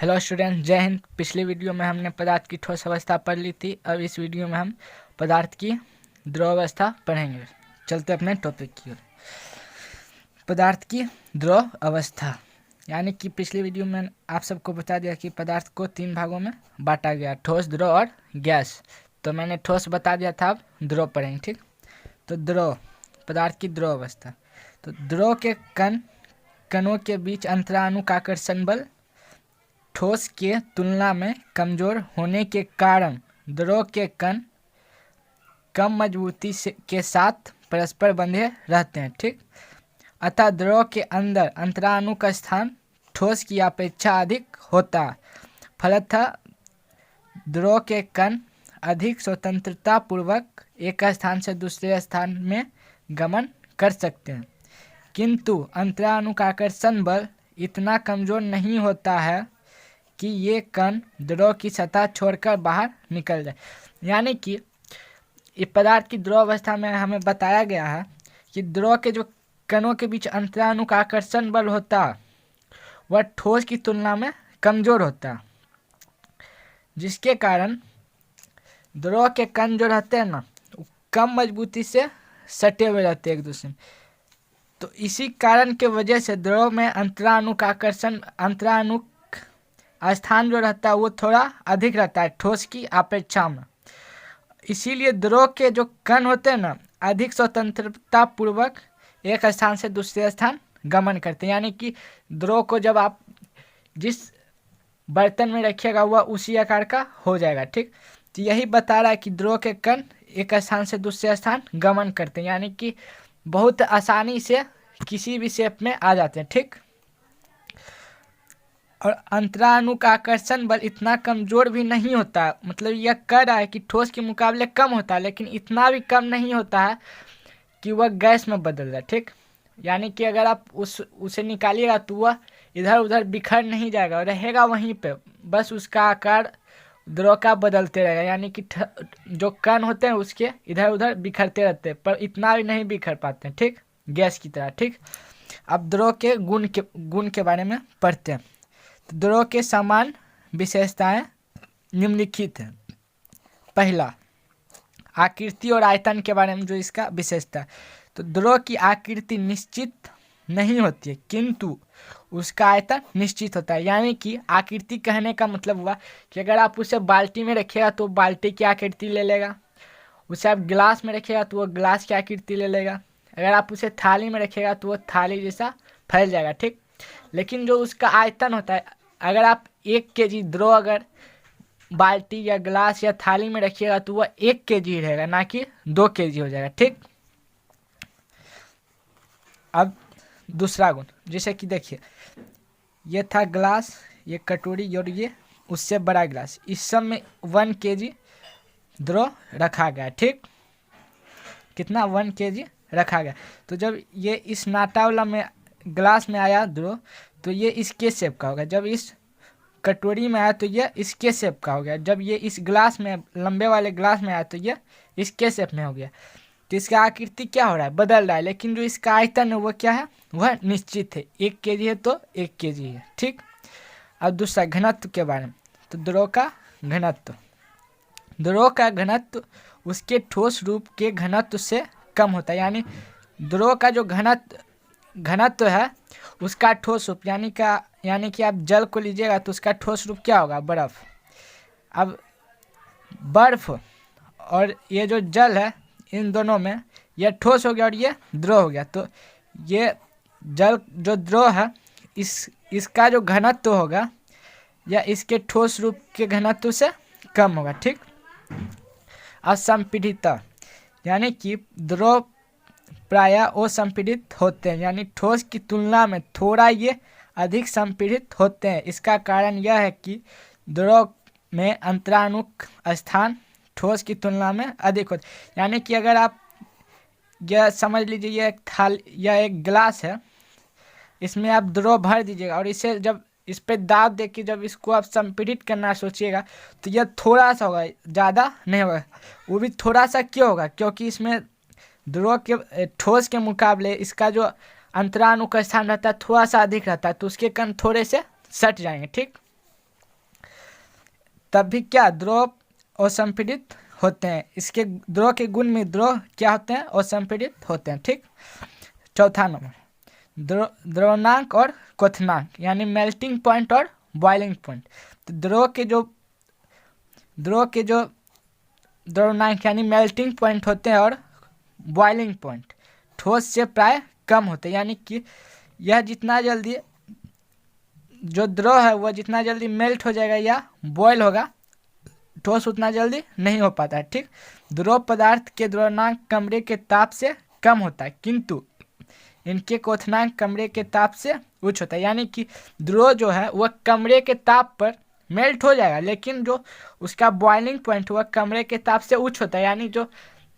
Hello student, जय हिंद। पिछली video में हमने पदार्थ की ठोस अवस्था पढ़ ली थी। अब इस वीडियो में हम पदार्थ की द्रव अवस्था पढ़ेंगे। चलते अपने टॉपिक की ओर। पदार्थ की द्रव अवस्था यानी कि पिछली वीडियो में आप सबको बता दिया कि पदार्थ को 3 भागों में बांटा गया, ठोस, द्रव और गैस। तो मैंने ठोस बता दिया था, अब द्रव पढ़ेंगे। ठीक, तो द्रव, पदार्थ की द्रव अवस्था। तो द्रव के कणों के बीच अंतरानुकाकर्षण बल ठोस के तुलना में कमजोर होने के कारण द्रव के कण कम मजबूती के साथ परस्पर बंधे रहते हैं। ठीक, अतः द्रव के अंदर अंतराणु का स्थान ठोस की अपेक्षा अधिक होता है। फलतः द्रव के कण अधिक स्वतंत्रता पूर्वक एक स्थान से दूसरे स्थान में गमन कर सकते हैं, किंतु अंतरानुकाकर्षण बल इतना कमजोर नहीं होता है कि ये कण द्रव की सतह छोड़कर बाहर निकल जाए। यानी कि इस पदार्थ की द्रव अवस्था में हमें बताया गया है कि द्रव के जो कणों के बीच अंतरानुकाकर्षण बल होता है वह ठोस की तुलना में कमजोर होता है, जिसके कारण द्रव के कण जो रहते हैं ना, कम मजबूती से सटे हुए रहते हैं एक दूसरे में। तो इसी कारण के वजह से द्रव में अंतरानु स्थान जो रहता है वो थोड़ा अधिक रहता है ठोस की अपेक्षा में। इसीलिए द्रव के जो कण होते हैं ना, अधिक स्वतंत्रता पूर्वक एक स्थान से दूसरे स्थान गमन करते हैं। यानी कि द्रव को जब आप जिस बर्तन में रखिएगा वह उसी आकार का हो जाएगा। ठीक, तो यही बता रहा है कि द्रव के कण एक स्थान से दूसरे स्थान गमन करते हैं, यानी कि बहुत आसानी से किसी भी शेप में आ जाते हैं। ठीक, और अंतरानुकाकर्षण बल इतना कमजोर भी नहीं होता है। मतलब यह कह रहा है कि ठोस के मुकाबले कम होता है, लेकिन इतना भी कम नहीं होता है कि वह गैस में बदल जाए। ठीक, यानी कि अगर आप उसे निकालिएगा तो वह इधर उधर बिखर नहीं जाएगा, रहेगा वहीं पे, बस उसका आकार द्रव का बदलते रहेगा। यानी कि जो कण होते हैं उसके इधर उधर बिखरते रहते हैं, पर इतना भी नहीं बिखर पाते हैं। ठीक, गैस की तरह। ठीक, अब द्रव के गुण के बारे में पढ़ते हैं। द्रव के समान विशेषताएं निम्नलिखित हैं। पहला, आकृति और आयतन के बारे में जो इसका विशेषता है। तो द्रव की आकृति निश्चित नहीं होती है, किंतु उसका आयतन निश्चित होता है। यानी कि आकृति कहने का मतलब हुआ कि अगर आप उसे बाल्टी में रखिएगा तो बाल्टी की आकृति ले लेगा, उसे आप गिलास में रखिएगा तो वो गिलास की आकृति ले लेगा, अगर आप उसे थाली में रखिएगा तो वो थाली जैसा फैल जाएगा। ठीक, लेकिन जो उसका आयतन होता है, अगर आप 1 kg द्रव अगर बाल्टी या गिलास या थाली में रखिएगा तो वह 1 kg रहेगा, ना कि 2 kg हो जाएगा। ठीक, अब दूसरा गुण, जैसे कि देखिए ये था गिलास, ये कटोरी और ये उससे बड़ा गिलास, इस सब में 1 kg द्रव रखा गया। ठीक, कितना? 1 kg रखा गया। तो जब ये इस नाटा वाला में गिलास में आया द्रव तो ये इसके शेप का होगा, जब इस कटोरी में आया तो ये इसके शेप का हो गया, जब ये इस गिलास में लंबे वाले गिलास में आया तो ये इसके शेप में हो गया। तो इसका आकृति क्या हो रहा है? बदल रहा है, लेकिन जो इसका आयतन है वो क्या है? वह निश्चित है। 1 kg है तो 1 kg है। ठीक, अब दूसरा घनत्व के बारे में। तो द्रव का घनत्व, द्रव का घनत्व उसके ठोस रूप के घनत्व से कम होता है। यानी द्रव का जो घनत्व है उसका ठोस रूप, यानी कि आप जल को लीजिएगा तो उसका ठोस रूप क्या होगा? बर्फ। अब बर्फ और ये जो जल है, इन दोनों में ये ठोस हो गया और ये द्रव हो गया। तो ये जल जो द्रव है इसका जो घनत्व होगा या इसके ठोस रूप के घनत्व से कम होगा। ठीक, असंपीडितता, यानी कि द्रव प्रायः असंपीडित होते हैं, यानी ठोस की तुलना में थोड़ा ये अधिक संपीड़ित होते हैं। इसका कारण यह है कि द्रव में अंतराणु स्थान ठोस की तुलना में अधिक होते हैं। यानी कि अगर आप यह समझ लीजिए ये एक यह एक गिलास है, इसमें आप द्रव भर दीजिएगा और इसे जब इस पे दाब दे के जब इसको आप संपीड़ित करना सोचिएगा तो यह थोड़ा सा होगा, ज़्यादा नहीं होगा। वो भी थोड़ा सा क्यों होगा? क्योंकि इसमें द्रव के ठोस के मुकाबले इसका जो अंतराणु का स्थान रहता है थोड़ा सा अधिक रहता है, तो उसके कण थोड़े से सट जाएंगे। ठीक, तब भी क्या द्रव असंपीड़ित होते हैं। इसके द्रव के गुण में द्रव क्या होते हैं, असंपीड़ित होते हैं। ठीक, चौथा नंबर द्रवनांक और क्वथनांक यानी मेल्टिंग पॉइंट और बॉइलिंग पॉइंट। तो द्रव के जो द्रवनांक यानी मेल्टिंग पॉइंट होते हैं और बॉइलिंग पॉइंट ठोस से प्राय कम होते हैं, यानी कि यह जितना जल्दी जो द्रव है वह जितना जल्दी मेल्ट हो जाएगा या बॉयल होगा, ठोस उतना जल्दी नहीं हो पाता है। ठीक, द्रव पदार्थ के द्रवनांक कमरे के ताप से कम होता है, किंतु इनके क्वथनांक कमरे के ताप से उच्च होता है। यानी कि द्रव जो है वह कमरे के ताप पर मेल्ट हो जाएगा, लेकिन जो उसका बॉइलिंग पॉइंट वह कमरे के ताप से उच्च होता है। यानी जो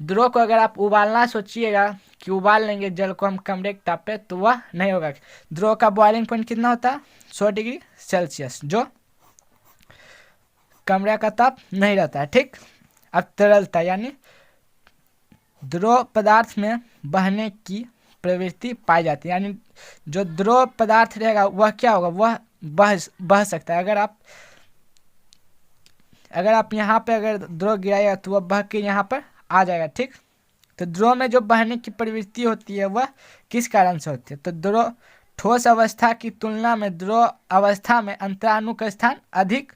द्रव को अगर आप उबालना सोचिएगा कि उबाल लेंगे जल को हम कमरे के ताप पे, तो वह नहीं होगा। द्रव का बॉइलिंग पॉइंट कितना होता है, 100 डिग्री सेल्सियस, जो कमरे का ताप नहीं रहता है। ठीक, अब तरलता यानी द्रव पदार्थ में बहने की प्रवृत्ति पाई जाती है। यानी जो द्रव पदार्थ रहेगा वह क्या होगा, वह बह सकता है। अगर आप यहाँ पे अगर द्रव गिराएगा तो वह बह के यहाँ पर आ जाएगा। ठीक, तो द्रव में जो बहने की प्रवृत्ति होती है वह किस कारण से होती है, तो द्रव ठोस अवस्था की तुलना में द्रव अवस्था में अंतराणु का स्थान अधिक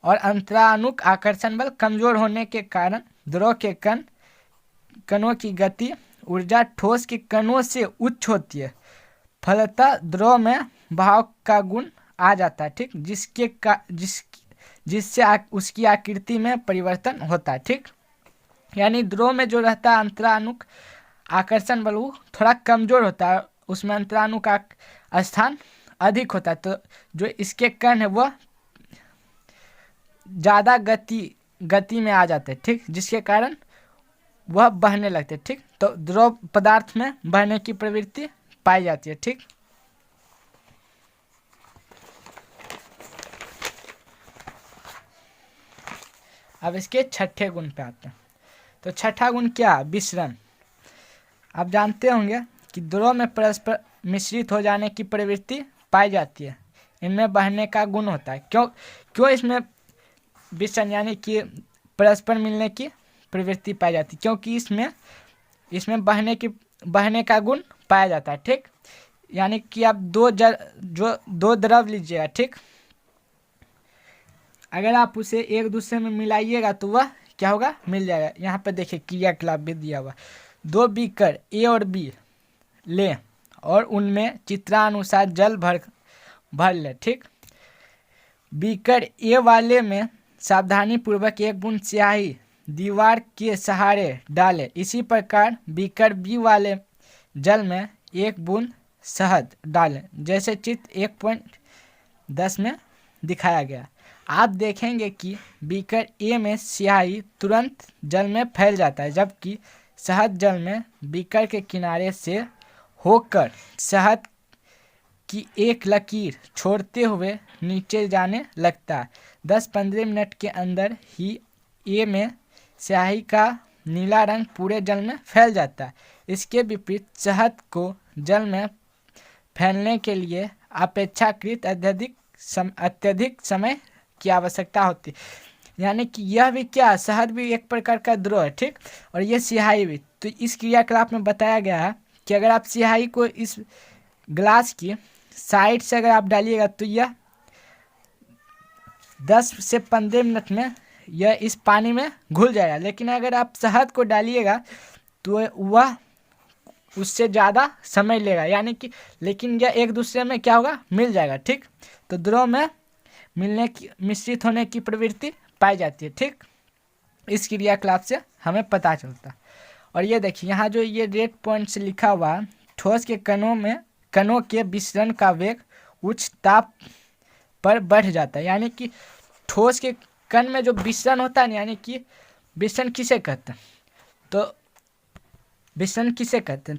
और अंतराणु आकर्षण बल कमजोर होने के कारण द्रव के कणों की गति ऊर्जा ठोस के कणों से उच्च होती है। फलतः द्रव में भाव का गुण आ जाता है। ठीक, जिससे उसकी आकृति में परिवर्तन होता है। ठीक, यानी द्रव में जो रहता है अंतराणु आकर्षण बल वो थोड़ा कमजोर होता है, उसमें अंतराणु का स्थान अधिक होता है। तो जो इसके कण है वह ज़्यादा गति में आ जाते हैं। ठीक, जिसके कारण वह बहने लगते हैं। ठीक, तो द्रव पदार्थ में बहने की प्रवृत्ति पाई जाती है। ठीक, अब इसके छठे गुण पे आते हैं। तो छठा गुण क्या, विसरण। आप जानते होंगे कि द्रव में परस्पर मिश्रित हो जाने की प्रवृत्ति पाई जाती है, इनमें बहने का गुण होता है। क्यों इसमें विसरण यानी कि परस्पर मिलने की प्रवृत्ति पाई जाती है, क्योंकि इसमें बहने का गुण पाया जाता है। ठीक, यानी कि आप दो द्रव लीजिएगा। ठीक, अगर आप उसे एक दूसरे में मिलाइएगा तो वह क्या होगा, मिल जाएगा। यहाँ पर देखिए क्रियाकलाप भी दिया हुआ, 2 बीकर ए और बी ले और उनमें चित्रानुसार जल भर ले। ठीक, बीकर ए वाले में सावधानी पूर्वक 1 बूंद स्याही दीवार के सहारे डाले। इसी प्रकार बीकर बी वाले जल में 1 बूंद शहद डालें, जैसे चित्र 1.10 में दिखाया गया। आप देखेंगे कि बीकर ए में स्याही तुरंत जल में फैल जाता है, जबकि शहद जल में बीकर के किनारे से होकर शहद की एक लकीर छोड़ते हुए नीचे जाने लगता है। 10-15 मिनट के अंदर ही ए में स्याही का नीला रंग पूरे जल में फैल जाता है। इसके विपरीत शहद को जल में फैलने के लिए अपेक्षाकृत अत्यधिक समय की आवश्यकता होती है। यानी कि यह भी क्या, शहद भी एक प्रकार का द्रव है। ठीक, और ये स्याही भी। तो इस क्रियाकलाप में बताया गया है कि अगर आप स्याही को इस ग्लास की साइड से अगर आप डालिएगा तो यह 10 से 15 मिनट में यह इस पानी में घुल जाएगा, लेकिन अगर आप शहद को डालिएगा तो वह उससे ज़्यादा समय लेगा। यानी कि लेकिन यह एक दूसरे में क्या होगा, मिल जाएगा। ठीक, तो द्रव में मिश्रित होने की प्रवृत्ति पाई जाती है। ठीक, इस क्रियाकलाप से हमें पता चलता है। और ये देखिए यहाँ जो ये रेड पॉइंट से लिखा हुआ, ठोस के कणों के विसरण का वेग उच्च ताप पर बढ़ जाता है। यानी कि ठोस के कण में जो विसरण होता है, यानी कि विसरण किसे कहते हैं,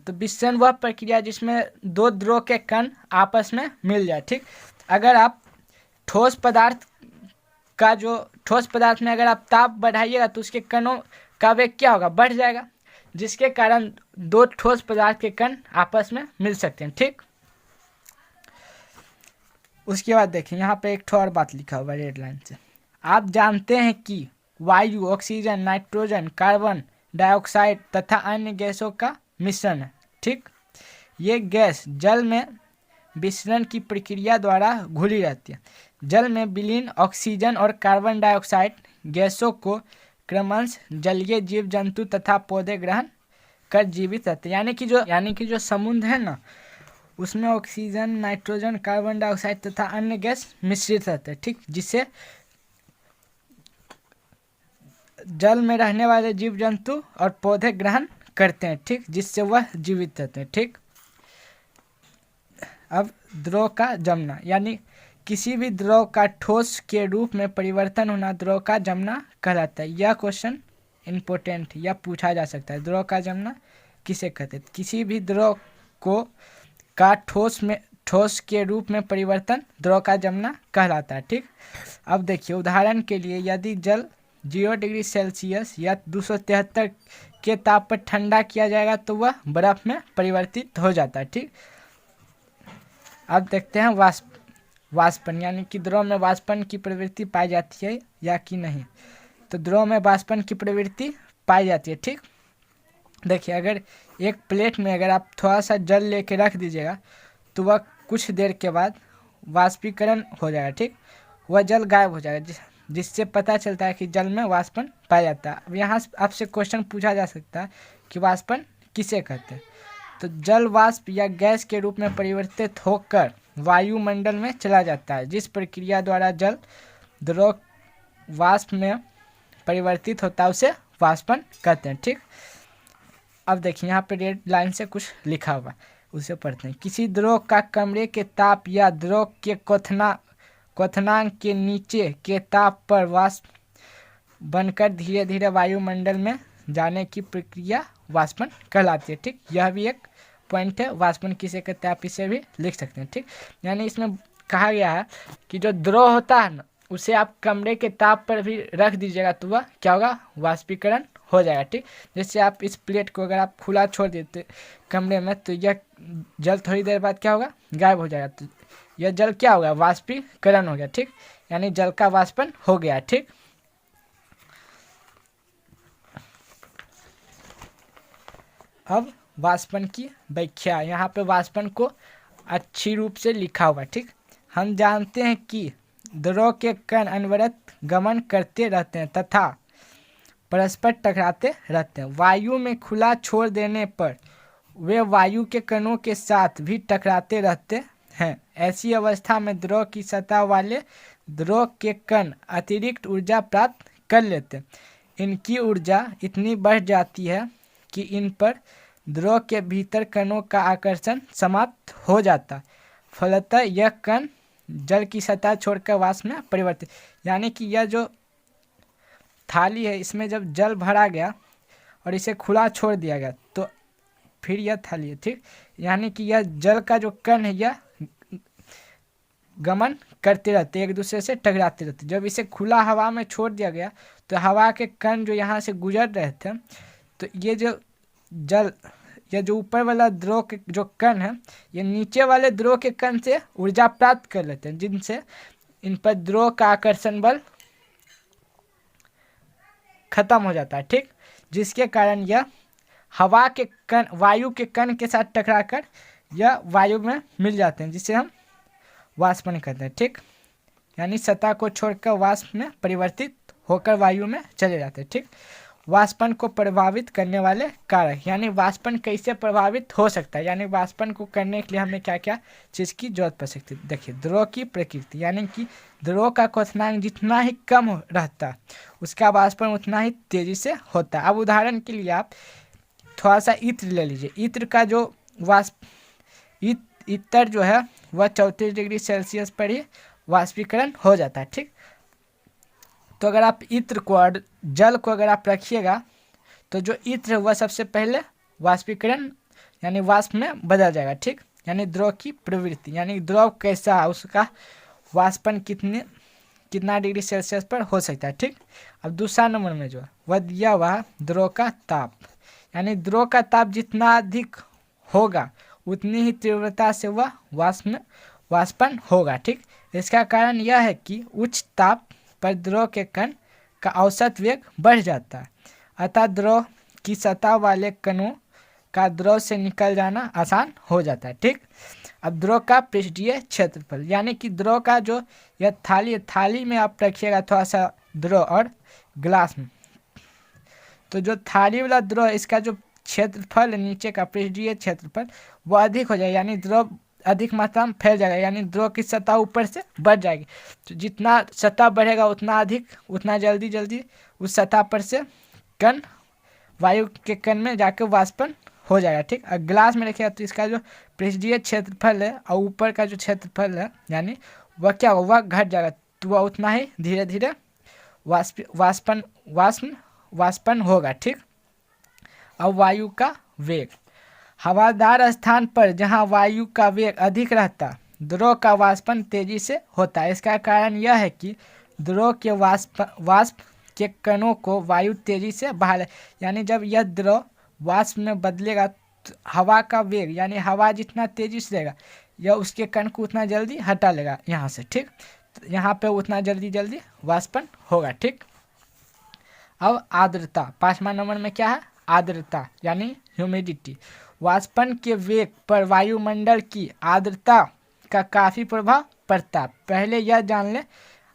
तो विसरण वह प्रक्रिया जिसमें 2 द्रव के कण आपस में मिल जाए। ठीक, अगर आप ठोस पदार्थ में अगर आप ताप बढ़ाइएगा तो उसके कणों का वेग क्या होगा, बढ़ जाएगा, जिसके कारण 2 ठोस पदार्थ के कण आपस में मिल सकते हैं। ठीक, उसके बाद देखिए यहाँ पे एक और बात लिखा हुआ रेड लाइन से, आप जानते हैं कि वायु ऑक्सीजन, नाइट्रोजन, कार्बन डाइऑक्साइड तथा अन्य गैसों का मिश्रण है। ठीक, ये गैस जल में विसरण की प्रक्रिया द्वारा घुली रहती है। जल में विलीन ऑक्सीजन और कार्बन डाइऑक्साइड गैसों को क्रमशः जलीय जीव जंतु तथा पौधे ग्रहण कर जीवित रहते हैं। यानी कि जो समुद्र है ना, उसमें ऑक्सीजन, नाइट्रोजन, कार्बन डाइऑक्साइड तथा अन्य गैस मिश्रित रहते हैं। ठीक, जिसे जल में रहने वाले जीव जंतु और पौधे ग्रहण करते हैं। ठीक, जिससे वह जीवित रहते हैं। ठीक, अब द्रव का जमना, यानी किसी भी द्रव का ठोस के रूप में परिवर्तन होना द्रव का जमना कहलाता है। यह क्वेश्चन इम्पोर्टेंट या पूछा जा सकता है। द्रव का जमना किसे कहते हैं? किसी भी द्रव को का ठोस के रूप में परिवर्तन द्रव का जमना कहलाता है। ठीक, अब देखिए उदाहरण के लिए यदि जल 0 डिग्री सेल्सियस या 273 के ताप पर ठंडा किया जाएगा तो वह बर्फ में परिवर्तित हो जाता है। ठीक, अब देखते हैं वाष्पन, यानी कि द्रव में वाष्पन की प्रवृत्ति पाई जाती है या कि नहीं। तो द्रव में वाष्पन की प्रवृत्ति पाई जाती है। ठीक, देखिए अगर एक प्लेट में अगर आप थोड़ा सा जल लेके रख दीजिएगा तो वह कुछ देर के बाद वाष्पीकरण हो जाएगा। ठीक, वह जल गायब हो जाएगा, जिससे पता चलता है कि जल में वाष्पन पाया जाता है। अब यहाँ आपसे क्वेश्चन पूछा जा सकता है कि वाष्पन किसे कहते हैं? तो जल वाष्प या गैस के रूप में परिवर्तित होकर वायुमंडल में चला जाता है। जिस प्रक्रिया द्वारा जल द्रव वाष्प में परिवर्तित होता है उसे वाष्पन कहते हैं। ठीक, अब देखिए यहाँ पे रेड लाइन से कुछ लिखा हुआ, उसे पढ़ते हैं। किसी द्रव का कमरे के ताप या द्रव के क्वथनांक के नीचे के ताप पर वाष्प बनकर धीरे धीरे वायुमंडल में जाने की प्रक्रिया वाष्पन कहलाती है। ठीक, यह भी एक पॉइंट है, वाष्पन किसे कहते हैं आप इसे भी लिख सकते हैं। ठीक, यानी इसमें कहा गया है कि जो द्रव होता है ना, उसे आप कमरे के ताप पर भी रख दीजिएगा तो वह क्या होगा? वाष्पीकरण हो जाएगा। ठीक, जैसे आप इस प्लेट को अगर आप खुला छोड़ देते कमरे में तो यह जल थोड़ी देर बाद क्या होगा? गायब हो जाएगा। तो यह जल क्या होगा? वाष्पीकरण हो गया। ठीक, यानी जल का वाष्पन हो गया। ठीक, अब वाष्पन की व्याख्या, यहाँ पे वाष्पन को अच्छी रूप से लिखा हुआ। ठीक, हम जानते हैं कि द्रव के कण अनवरत गमन करते रहते हैं तथा परस्पर टकराते रहते हैं। वायु में खुला छोड़ देने पर वे वायु के कणों के साथ भी टकराते रहते हैं। ऐसी अवस्था में द्रव की सतह वाले द्रव के कण अतिरिक्त ऊर्जा प्राप्त कर लेते हैं। इनकी ऊर्जा इतनी बढ़ जाती है कि इन पर द्रव के भीतर कणों का आकर्षण समाप्त हो जाता। फलतः यह कण जल की सतह छोड़कर वाष्प में परिवर्तित, यानी कि यह जो थाली है इसमें जब जल भरा गया और इसे खुला छोड़ दिया गया तो फिर यह थाली है। ठीक, यानी कि यह जल का जो कण है यह गमन करते रहते, एक दूसरे से टकराते रहते। जब इसे खुला हवा में छोड़ दिया गया तो हवा के कण जो यहाँ से गुजर रहे थे तो ये जो जल या जो ऊपर वाला द्रव के जो कण है ये नीचे वाले द्रव के कण से ऊर्जा प्राप्त कर लेते हैं, जिनसे इन पर द्रव का आकर्षण बल खत्म हो जाता है। ठीक, जिसके कारण यह हवा के कण वायु के कण के साथ टकराकर यह वायु में मिल जाते हैं, जिसे हम वाष्पन कहते हैं। ठीक, यानी सतह को छोड़कर वाष्प में परिवर्तित होकर वायु में चले जाते हैं। ठीक, वाष्पन को प्रभावित करने वाले कारक, यानी वाष्पन कैसे प्रभावित हो सकता है, यानी वाष्पन को करने के लिए हमें क्या क्या चीज़ की जरूरत पड़ सकती है। देखिए द्रव की प्रकृति, यानी कि द्रव का क्वथनांक जितना ही कम रहता है उसका वाष्पन उतना ही तेजी से होता है। अब उदाहरण के लिए आप थोड़ा सा इत्र ले लीजिए। इत्र का जो इत्र जो है वह 34 डिग्री सेल्सियस पर ही वाष्पीकरण हो जाता है। ठीक, तो अगर आप इत्र को और जल को अगर आप रखिएगा तो जो इत्र वह सबसे पहले वाष्पीकरण यानी वाष्प में बदल जाएगा। ठीक, यानी द्रव की प्रवृत्ति, यानी द्रव कैसा है उसका वाष्पन कितना डिग्री सेल्सियस पर हो सकता है। ठीक, अब दूसरा नंबर में जो है वह दिया हुआ द्रव का ताप, यानी द्रव का ताप जितना अधिक होगा उतनी ही तीव्रता से वह वाष्पन होगा। ठीक, इसका कारण यह है कि उच्च ताप पर द्रव के कण का औसत वेग बढ़ जाता है, अतः द्रव की सतह वाले कणों का द्रव से निकल जाना आसान हो जाता है। ठीक, अब द्रव का पृष्ठीय क्षेत्रफल, यानी कि द्रव का जो यह थाली में आप रखिएगा थोड़ा सा द्रव और ग्लास में, तो जो थाली वाला द्रव इसका जो क्षेत्रफल नीचे का पृष्ठीय क्षेत्रफल वो अधिक हो जाएगा, यानी द्रव अधिक मात्रा में फैल जाएगा, यानी द्रव की सतह ऊपर से बढ़ जाएगी। तो जितना सतह बढ़ेगा उतना जल्दी उस सतह पर से कण वायु के कण में जाकर वाष्पन हो जाएगा। ठीक, और ग्लास में रखिएगा तो इसका जो पृष्ठीय क्षेत्रफल है और ऊपर का जो क्षेत्रफल है यानी वह क्या होगा, वह घट जाएगा, तो वह उतना ही धीरे धीरे वाष्पन होगा। ठीक, अब वायु का वेग, हवादार स्थान पर जहां वायु का वेग अधिक रहता द्रव का वाष्पन तेजी से होता है। इसका कारण यह है कि द्रव के वाष्प के कणों को वायु तेजी से बाहर, यानी जब यह द्रव वाष्प में बदलेगा तो हवा का वेग, यानी हवा जितना तेजी से देगा यह उसके कण को उतना जल्दी हटा लेगा यहाँ से। ठीक, तो यहाँ पे उतना जल्दी वाष्पन होगा। ठीक, अब आर्द्रता, 5वां नंबर में क्या है, आर्द्रता यानी ह्यूमिडिटी। वाष्पन के वेग पर वायुमंडल की आर्द्रता का काफ़ी प्रभाव पड़ता है। पहले यह जान ले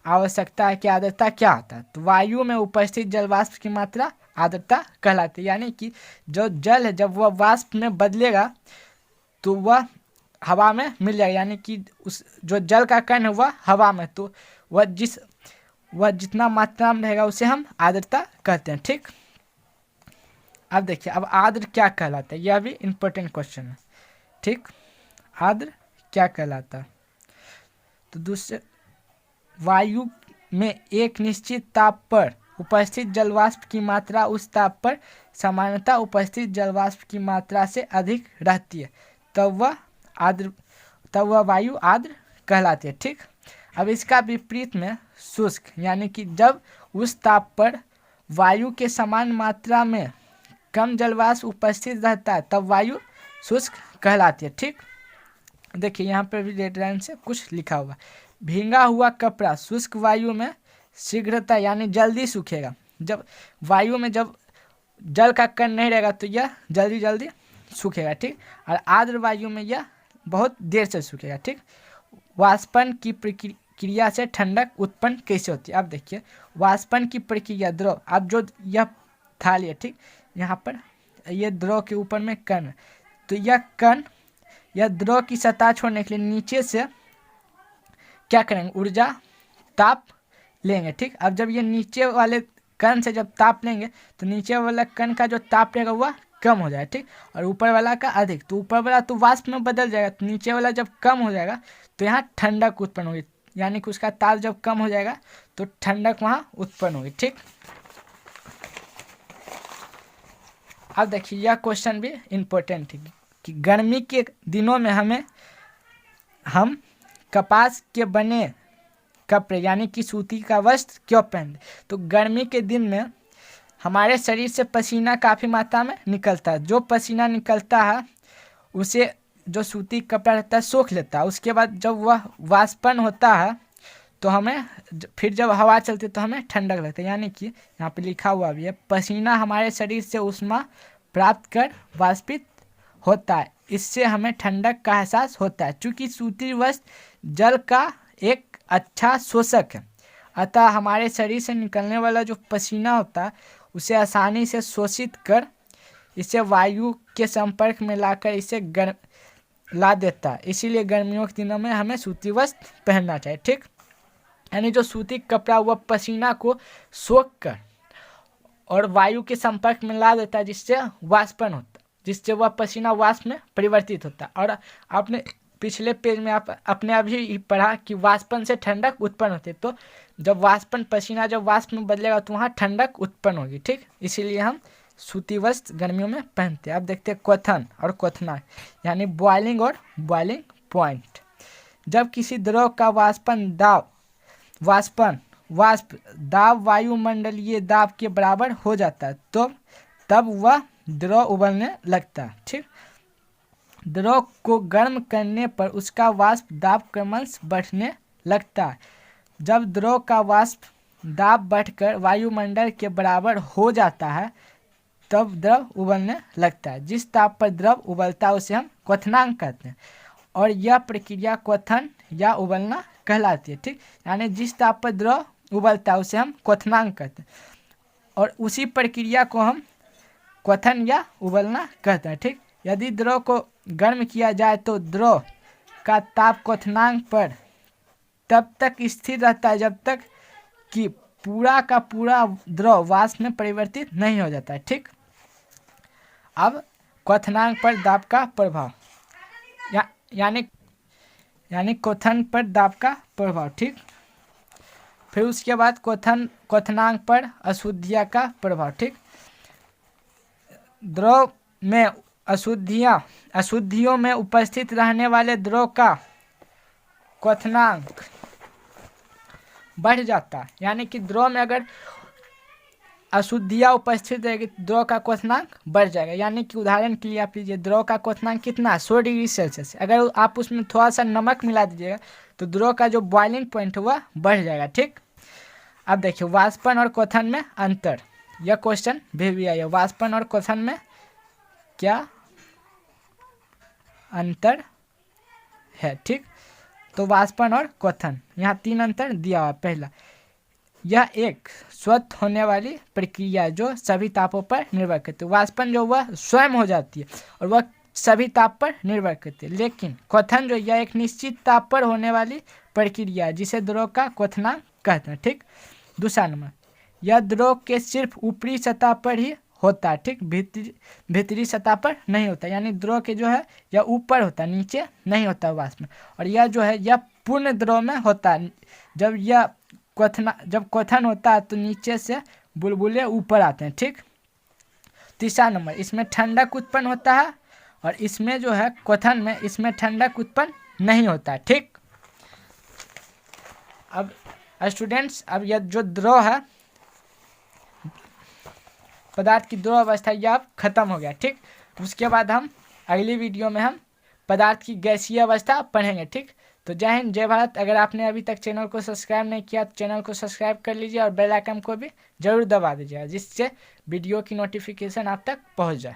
आवश्यकता है कि आर्द्रता क्या होता है। तो वायु में उपस्थित जलवाष्प की मात्रा आर्द्रता कहलाती है, यानी कि जो जल है जब वह वाष्प में बदलेगा तो वह हवा में मिल जाएगा, यानी कि उस जो जल का कण है वह हवा में, तो वह जितना मात्रा में रहेगा उसे हम आर्द्रता कहते हैं। ठीक, अब देखिए अब आर्द्र क्या कहलाता है, यह भी इम्पोर्टेंट क्वेश्चन है। ठीक, आर्द्र क्या कहलाता है, तो दूसरे वायु में एक निश्चित ताप पर उपस्थित जलवाष्प की मात्रा उस ताप पर सामान्यतः उपस्थित जलवाष्प की मात्रा से अधिक रहती है, तब वह वायु आर्द्र कहलाती है। ठीक, अब इसका विपरीत में शुष्क, यानी कि जब उस ताप पर वायु के समान मात्रा में कम जलवाष्प उपस्थित रहता है तब वायु शुष्क कहलाती है। ठीक, देखिए यहाँ पर भी रेड लाइन से कुछ लिखा हुआ, भींगा हुआ कपड़ा शुष्क वायु में शीघ्रता यानी जल्दी सूखेगा। जब वायु में जब जल का कण नहीं रहेगा तो यह जल्दी सूखेगा। ठीक, और आर्द्र वायु में यह बहुत देर से सूखेगा। ठीक, वाष्पन की प्रक्रिया से ठंडक उत्पन्न कैसे होती है, अब देखिए वाष्पन की प्रक्रिया, द्रव, अब जो यह थाली है, ठीक, यहाँ पर यह द्रव के ऊपर में कण, तो यह कण यह द्रव की सतह छोड़ने के लिए नीचे से क्या करेंगे, ऊर्जा ताप लेंगे। ठीक, अब जब ये नीचे वाले कण से जब ताप लेंगे तो नीचे वाला कण का जो ताप रहेगा वह कम हो जाएगा। ठीक, और ऊपर वाला का अधिक, तो ऊपर वाला तो वाष्प में बदल जाएगा, तो नीचे वाला जब कम हो जाएगा तो यहाँ ठंडक उत्पन्न होगी, यानी कि उसका ताप जब कम हो जाएगा तो ठंडक वहाँ उत्पन्न होगी। ठीक, अब देखिए यह क्वेश्चन भी इम्पोर्टेंट है कि गर्मी के दिनों में हम कपास के बने कपड़े यानी कि सूती का वस्त्र क्यों पहनते, तो गर्मी के दिन में हमारे शरीर से पसीना काफ़ी मात्रा में निकलता है, जो पसीना निकलता है उसे जो सूती कपड़ा रहता है सोख लेता है, उसके बाद जब वह वाष्पन होता है तो हमें फिर जब हवा चलती है तो हमें ठंडक लगती है, यानी कि यहाँ पे लिखा हुआ भी है पसीना हमारे शरीर से ऊष्मा प्राप्त कर वाष्पित होता है, इससे हमें ठंडक का एहसास होता है। चूँकि सूती वस्त्र जल का एक अच्छा शोषक है, अतः हमारे शरीर से निकलने वाला जो पसीना होता है उसे आसानी से शोषित कर इसे वायु के संपर्क में लाकर इसे ला देता है, इसीलिए गर्मियों के दिनों में हमें सूती वस्त्र पहनना चाहिए। ठीक, यानी जो सूती कपड़ा वह पसीना को सोख कर और वायु के संपर्क में ला देता है, जिससे वाष्पन होता है, जिससे वह पसीना वाष्प में परिवर्तित होता है। और आपने पिछले पेज में आप अपने अभी पढ़ा कि वाष्पन से ठंडक उत्पन्न होती है, तो जब वाष्पन पसीना जब वाष्प में बदलेगा तो वहाँ ठंडक उत्पन्न होगी। ठीक, इसीलिए हम सूती वस्त्र गर्मियों में पहनते हैं। अब देखते हैं क्वथन और क्वथना यानी बॉइलिंग और बॉइलिंग पॉइंट। जब किसी द्रव का वाष्प दाब वायुमंडलीय दाब के बराबर हो जाता है तो तब वह द्रव उबलने लगता है। ठीक, द्रव को गर्म करने पर उसका वाष्प दाब क्रमशः बढ़ने लगता है। जब द्रव का दाब बढ़कर वायुमंडल के बराबर हो जाता है तब द्रव उबलने लगता है। जिस ताप पर द्रव उबलता है उसे हम क्वथनांक कहते हैं और यह प्रक्रिया क्वथन या उबलना कहलाती है। ठीक, यानी जिस ताप पर द्रव उबलता है उसे हम क्वथनांक कहते हैं और उसी प्रक्रिया को हम क्वथन या उबलना कहते हैं। ठीक, यदि द्रव को गर्म किया जाए तो द्रव का ताप क्वथनांक पर तब तक स्थिर रहता है जब तक कि पूरा का पूरा द्रव वाष्प में परिवर्तित नहीं हो जाता है। ठीक, अब क्वथनांक पर दाब का प्रभाव यानी क्वथन पर दाब का प्रभाव। ठीक, फिर उसके बाद क्वथनांक पर अशुद्धियाँ का प्रभाव। ठीक, द्रव में अशुद्धियों में उपस्थित रहने वाले द्रव का क्वथनांक बढ़ जाता है। यानी कि द्रव में अगर अशुद्धियाँ उपस्थित रहेगी तो द्रव का क्वथनांक बढ़ जाएगा। यानी कि उदाहरण के लिए आप लीजिए, द्रव का क्वथनांक कितना 100 डिग्री सेल्सियस। अगर आप उसमें थोड़ा सा नमक मिला दीजिएगा तो द्रव का जो बॉइलिंग पॉइंट हुआ बढ़ जाएगा। ठीक, अब देखिए वाष्पन और क्वथन में अंतर, यह क्वेश्चन भी आया। वाष्पन और क्वथन में क्या अंतर है? ठीक, तो वाष्पन और क्वथन, यहाँ 3 अंतर दिया हुआ। पहला, यह एक स्वतः होने वाली प्रक्रिया है जो सभी तापों पर निर्भर करती है। वाष्पन जो वह स्वयं हो जाती है और वह सभी ताप पर निर्भर करती है, लेकिन क्वथन जो यह एक निश्चित ताप पर होने वाली प्रक्रिया है जिसे द्रव का क्वथनांक कहते हैं। ठीक, दूसरा नंबर, यह द्रव के सिर्फ ऊपरी सतह पर ही होता है। ठीक, भीतरी सतह पर नहीं होता। यानी द्रव के जो है यह ऊपर होता है, नीचे नहीं होता वाष्प में। और यह जो है यह पूर्ण द्रव में होता है। जब क्वथन होता है तो नीचे से बुलबुले ऊपर आते हैं। ठीक, तीसरा नंबर, इसमें ठंडक उत्पन्न होता है और इसमें जो है क्वथन में इसमें ठंडक उत्पन्न नहीं होता है। ठीक, अब स्टूडेंट्स, अब यह जो द्रव है पदार्थ की द्रव अवस्था यह अब खत्म हो गया। ठीक, उसके बाद हम अगली वीडियो में हम पदार्थ की गैसीय अवस्था पढ़ेंगे। ठीक, तो जय हिंद, जय भारत। अगर आपने अभी तक चैनल को सब्सक्राइब नहीं किया तो चैनल को सब्सक्राइब कर लीजिए और बेल आइकन को भी जरूर दबा दीजिएगा जिससे वीडियो की नोटिफिकेशन आप तक पहुंच जाए।